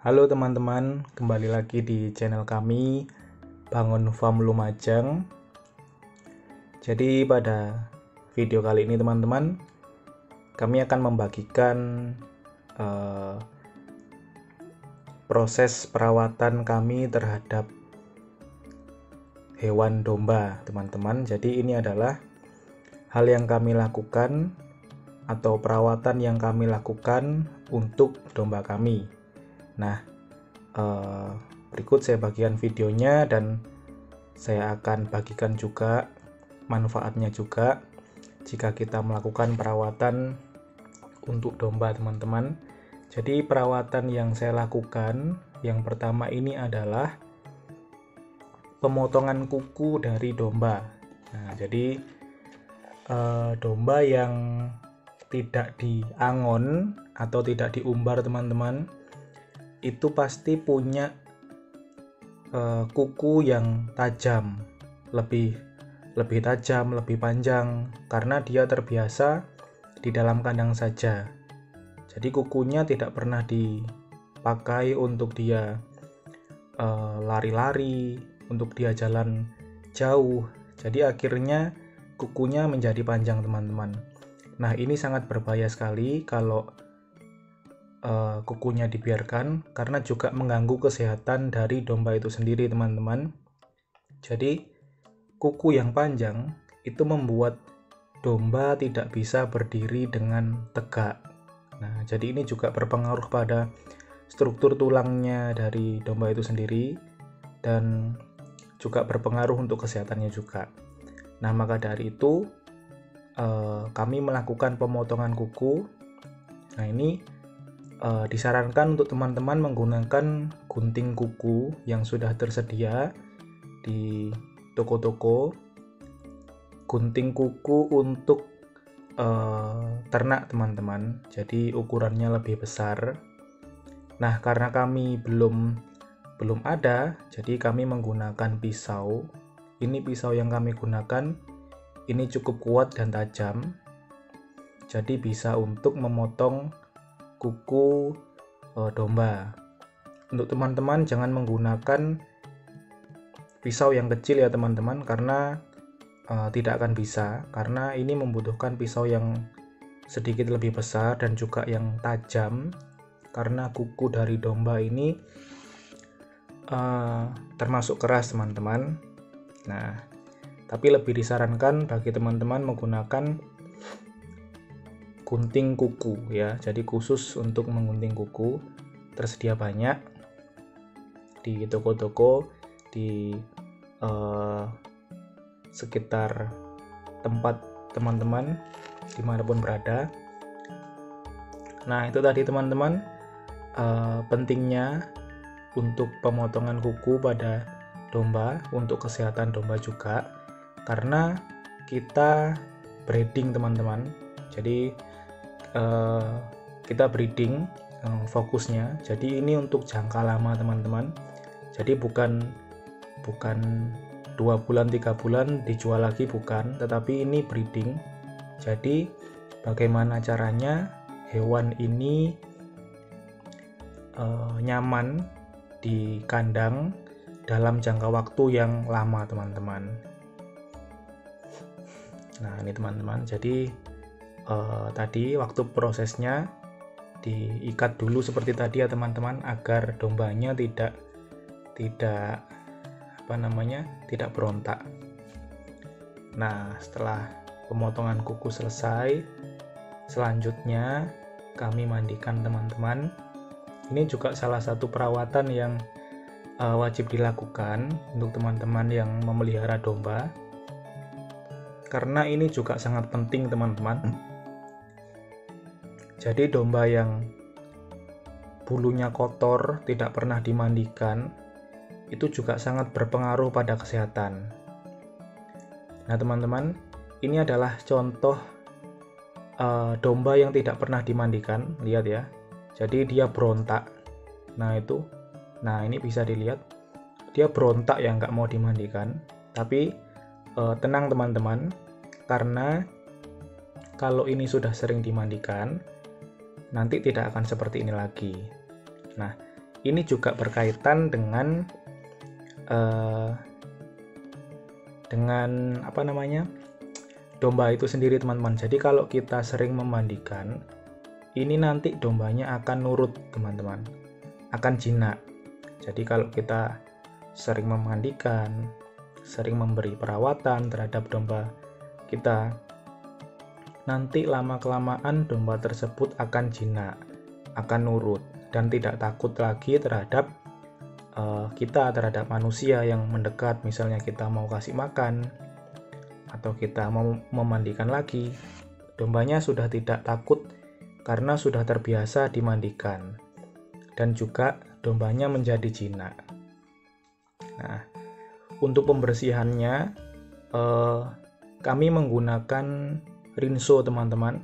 Halo teman-teman, kembali lagi di channel kami Bangun Farm Lumajang. Jadi pada video kali ini teman-teman, kami akan membagikan proses perawatan kami terhadap hewan domba teman-teman. Jadi ini adalah hal yang kami lakukan atau perawatan yang kami lakukan untuk domba kami. Nah, berikut saya bagikan videonya dan saya akan bagikan juga manfaatnya juga jika kita melakukan perawatan untuk domba teman-teman. Jadi perawatan yang saya lakukan yang pertama ini adalah pemotongan kuku dari domba. Nah, jadi domba yang tidak diangon atau tidak diumbar teman-teman, itu pasti punya kuku yang tajam, lebih tajam, lebih panjang, karena dia terbiasa di dalam kandang saja. Jadi kukunya tidak pernah dipakai untuk dia lari-lari, untuk dia jalan jauh. Jadi akhirnya kukunya menjadi panjang teman-teman. Nah, ini sangat berbahaya sekali kalau kukunya dibiarkan, karena juga mengganggu kesehatan dari domba itu sendiri teman-teman. Jadi kuku yang panjang itu membuat domba tidak bisa berdiri dengan tegak. Nah, jadi ini juga berpengaruh pada struktur tulangnya dari domba itu sendiri dan juga berpengaruh untuk kesehatannya juga. Nah, maka dari itu kami melakukan pemotongan kuku. Nah, ini disarankan untuk teman-teman menggunakan gunting kuku yang sudah tersedia di toko-toko. Gunting kuku untuk ternak teman-teman, jadi ukurannya lebih besar. Nah, karena kami belum ada, jadi kami menggunakan pisau. Ini pisau yang kami gunakan ini cukup kuat dan tajam, jadi bisa untuk memotong kuku domba. Untuk teman-teman jangan menggunakan pisau yang kecil ya teman-teman, karena tidak akan bisa, karena ini membutuhkan pisau yang sedikit lebih besar dan juga yang tajam, karena kuku dari domba ini termasuk keras teman-teman. Nah, tapi lebih disarankan bagi teman-teman menggunakan gunting kuku ya. Jadi khusus untuk menggunting kuku tersedia banyak di toko-toko di sekitar tempat teman-teman dimanapun berada. Nah, itu tadi teman-teman pentingnya untuk pemotongan kuku pada domba untuk kesehatan domba juga, karena kita breeding teman-teman. Jadi kita breeding fokusnya, jadi ini untuk jangka lama teman-teman. Jadi bukan 2 bulan 3 bulan dijual lagi, bukan, tetapi ini breeding. Jadi bagaimana caranya hewan ini nyaman di kandang dalam jangka waktu yang lama teman-teman. Nah, ini teman-teman, jadi tadi waktu prosesnya diikat dulu seperti tadi ya teman-teman, agar dombanya tidak berontak. Nah, setelah pemotongan kuku selesai, selanjutnya kami mandikan teman-teman. Ini juga salah satu perawatan yang wajib dilakukan untuk teman-teman yang memelihara domba, karena ini juga sangat penting teman-teman. Jadi domba yang bulunya kotor, tidak pernah dimandikan, itu juga sangat berpengaruh pada kesehatan. Nah teman-teman, ini adalah contoh domba yang tidak pernah dimandikan. Lihat ya, jadi dia berontak. Nah ini bisa dilihat, dia berontak ya, nggak mau dimandikan. Tapi tenang teman-teman, karena kalau ini sudah sering dimandikan, nanti tidak akan seperti ini lagi. Nah, ini juga berkaitan dengan apa namanya, domba itu sendiri teman-teman. Jadi kalau kita sering memandikan, ini nanti dombanya akan nurut teman-teman, akan jinak. Jadi kalau kita sering memandikan, sering memberi perawatan terhadap domba kita, nanti lama-kelamaan domba tersebut akan jinak, akan nurut, dan tidak takut lagi terhadap kita, terhadap manusia yang mendekat. Misalnya kita mau kasih makan atau kita mau memandikan lagi, dombanya sudah tidak takut karena sudah terbiasa dimandikan, dan juga dombanya menjadi jinak. Nah, untuk pembersihannya kami menggunakan rinso teman-teman.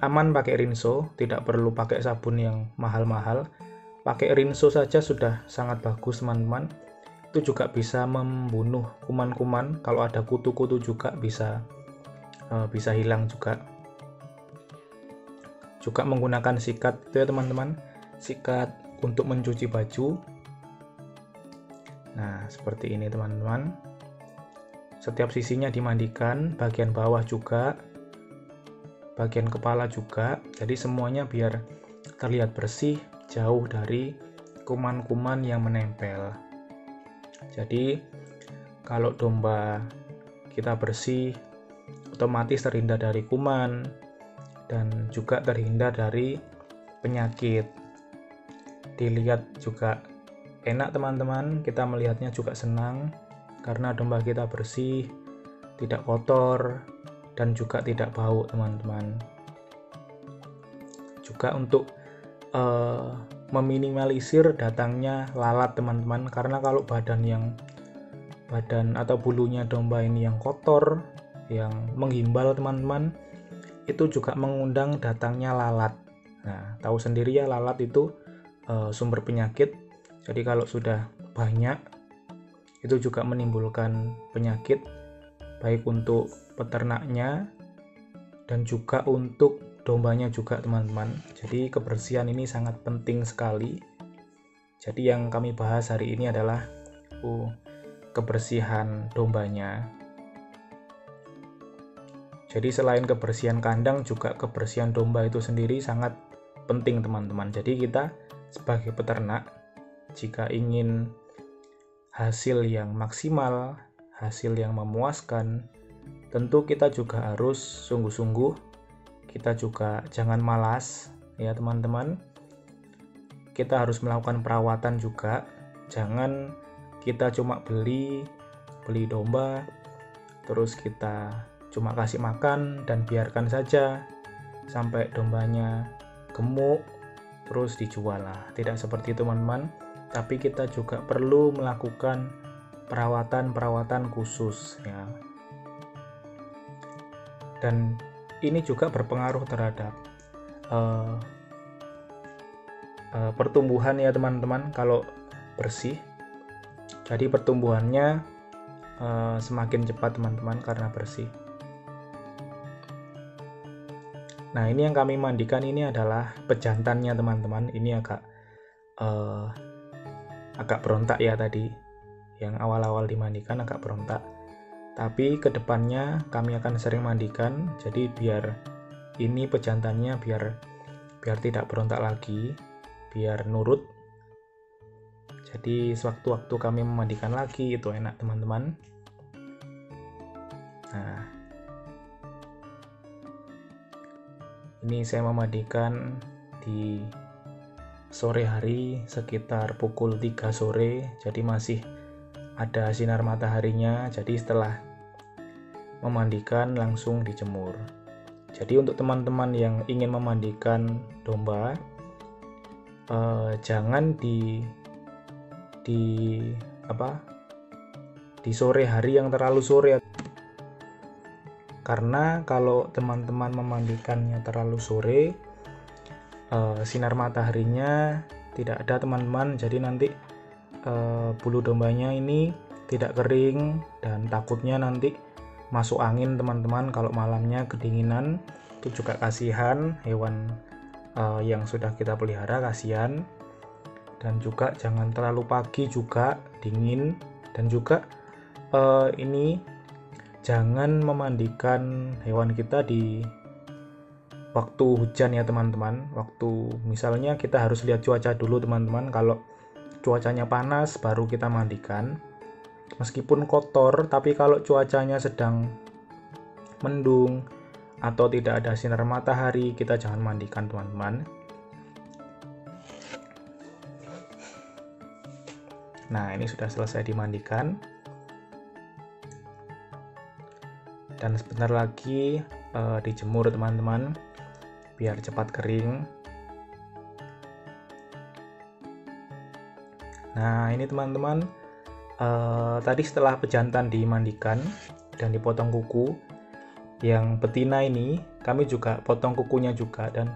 Aman pakai rinso, tidak perlu pakai sabun yang mahal-mahal. Pakai rinso saja sudah sangat bagus teman-teman. Itu juga bisa membunuh kuman-kuman. Kalau ada kutu-kutu juga bisa hilang juga. Juga menggunakan sikat itu ya teman-teman, sikat untuk mencuci baju. Nah, seperti ini teman-teman. Setiap sisinya dimandikan, bagian bawah juga, bagian kepala juga. Jadi semuanya biar terlihat bersih, jauh dari kuman-kuman yang menempel. Jadi kalau domba kita bersih, otomatis terhindar dari kuman dan juga terhindar dari penyakit. Dilihat juga enak teman-teman, kita melihatnya juga senang karena domba kita bersih, tidak kotor, dan juga tidak bau teman-teman. Juga untuk meminimalisir datangnya lalat teman-teman, karena kalau badan atau bulunya domba ini yang kotor, yang menggimbal teman-teman, itu juga mengundang datangnya lalat. Nah, tahu sendiri ya, lalat itu sumber penyakit. Jadi kalau sudah banyak, itu juga menimbulkan penyakit, baik untuk peternaknya dan juga untuk dombanya juga teman-teman. Jadi kebersihan ini sangat penting sekali. Jadi yang kami bahas hari ini adalah kebersihan dombanya. Jadi selain kebersihan kandang, juga kebersihan domba itu sendiri sangat penting teman-teman. Jadi kita sebagai peternak, jika ingin hasil yang maksimal, hasil yang memuaskan, tentu kita juga harus sungguh-sungguh. Kita juga jangan malas ya teman-teman. Kita harus melakukan perawatan juga. Jangan kita cuma beli domba, terus kita cuma kasih makan dan biarkan saja sampai dombanya gemuk terus dijual lah. Tidak seperti itu teman-teman. Tapi kita juga perlu melakukan perawatan khusus ya. Dan ini juga berpengaruh terhadap pertumbuhan ya teman-teman. Kalau bersih, jadi pertumbuhannya semakin cepat teman-teman karena bersih. Nah, ini yang kami mandikan ini adalah pejantannya teman-teman. Ini agak berontak ya tadi. Yang awal-awal dimandikan agak berontak. Tapi kedepannya kami akan sering mandikan, jadi biar ini pejantannya biar tidak berontak lagi, biar nurut. Jadi sewaktu-waktu kami memandikan lagi itu enak teman-teman. Nah, ini saya memandikan di sore hari sekitar pukul 3 sore, jadi masih ada sinar mataharinya. Jadi setelah memandikan langsung dijemur. Jadi untuk teman-teman yang ingin memandikan domba, jangan di sore hari yang terlalu sore, karena kalau teman-teman memandikannya terlalu sore, sinar mataharinya tidak ada teman-teman. Jadi nanti bulu dombanya ini tidak kering dan takutnya nanti masuk angin teman-teman. Kalau malamnya kedinginan, itu juga kasihan hewan yang sudah kita pelihara, kasihan. dan juga jangan terlalu pagi juga, dingin. Dan juga ini jangan memandikan hewan kita di waktu hujan ya teman-teman. Waktu misalnya kita harus lihat cuaca dulu teman-teman. Kalau cuacanya panas baru kita mandikan, meskipun kotor, tapi kalau cuacanya sedang mendung atau tidak ada sinar matahari, kita jangan mandikan teman-teman. Nah, ini sudah selesai dimandikan. Dan sebentar lagi dijemur teman-teman, biar cepat kering. Nah, ini teman-teman, tadi setelah pejantan dimandikan dan dipotong kuku, yang betina ini kami juga potong kukunya juga dan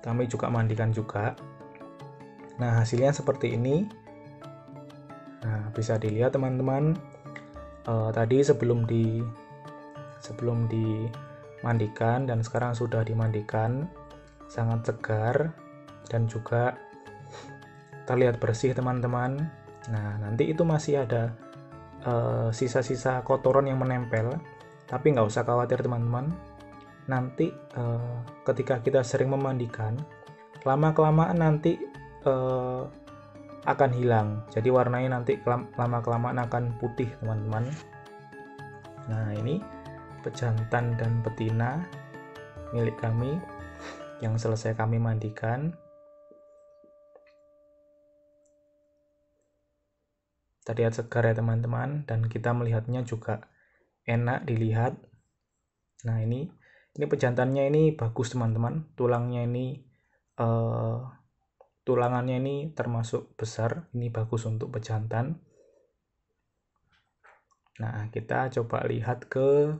kami juga mandikan juga. Nah, hasilnya seperti ini. Nah, bisa dilihat teman-teman, tadi sebelum dimandikan dan sekarang sudah dimandikan, sangat segar dan juga terlihat bersih teman-teman. Nah, nanti itu masih ada sisa-sisa kotoran yang menempel, tapi nggak usah khawatir teman-teman. Nanti ketika kita sering memandikan, lama-kelamaan nanti akan hilang, jadi warnanya nanti lama-kelamaan akan putih teman-teman. Nah, ini pejantan dan betina milik kami yang selesai kami mandikan. Terlihat segar ya teman-teman, dan kita melihatnya juga enak dilihat. Nah, ini pejantannya ini bagus teman-teman, tulangannya ini termasuk besar, ini bagus untuk pejantan. Nah, kita coba lihat ke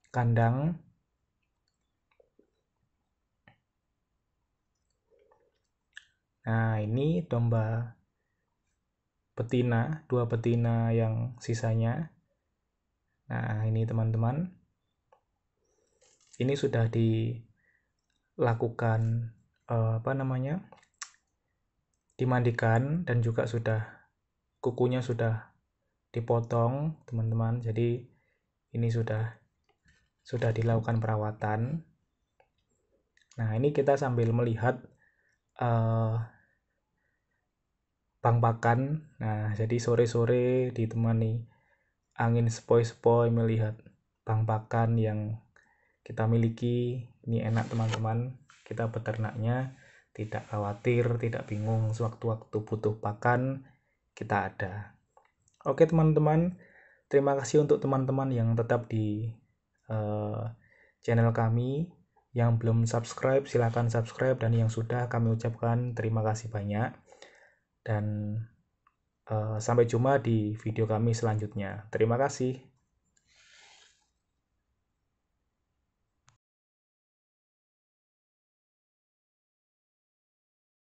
kandang. Nah, ini domba betina, 2 betina yang sisanya. Nah, ini teman-teman, ini sudah dilakukan dimandikan dan juga kukunya sudah dipotong teman-teman. Jadi ini sudah dilakukan perawatan. Nah, ini kita sambil melihat bang pakan. Nah, jadi sore-sore ditemani angin sepoi-sepoi melihat bang pakan yang kita miliki. Ini enak teman-teman, kita beternaknya tidak khawatir, tidak bingung, sewaktu-waktu butuh pakan kita ada. Oke teman-teman, terima kasih untuk teman-teman yang tetap di channel kami. Yang belum subscribe silahkan subscribe, dan yang sudah kami ucapkan terima kasih banyak. Dan sampai jumpa di video kami selanjutnya. Terima kasih.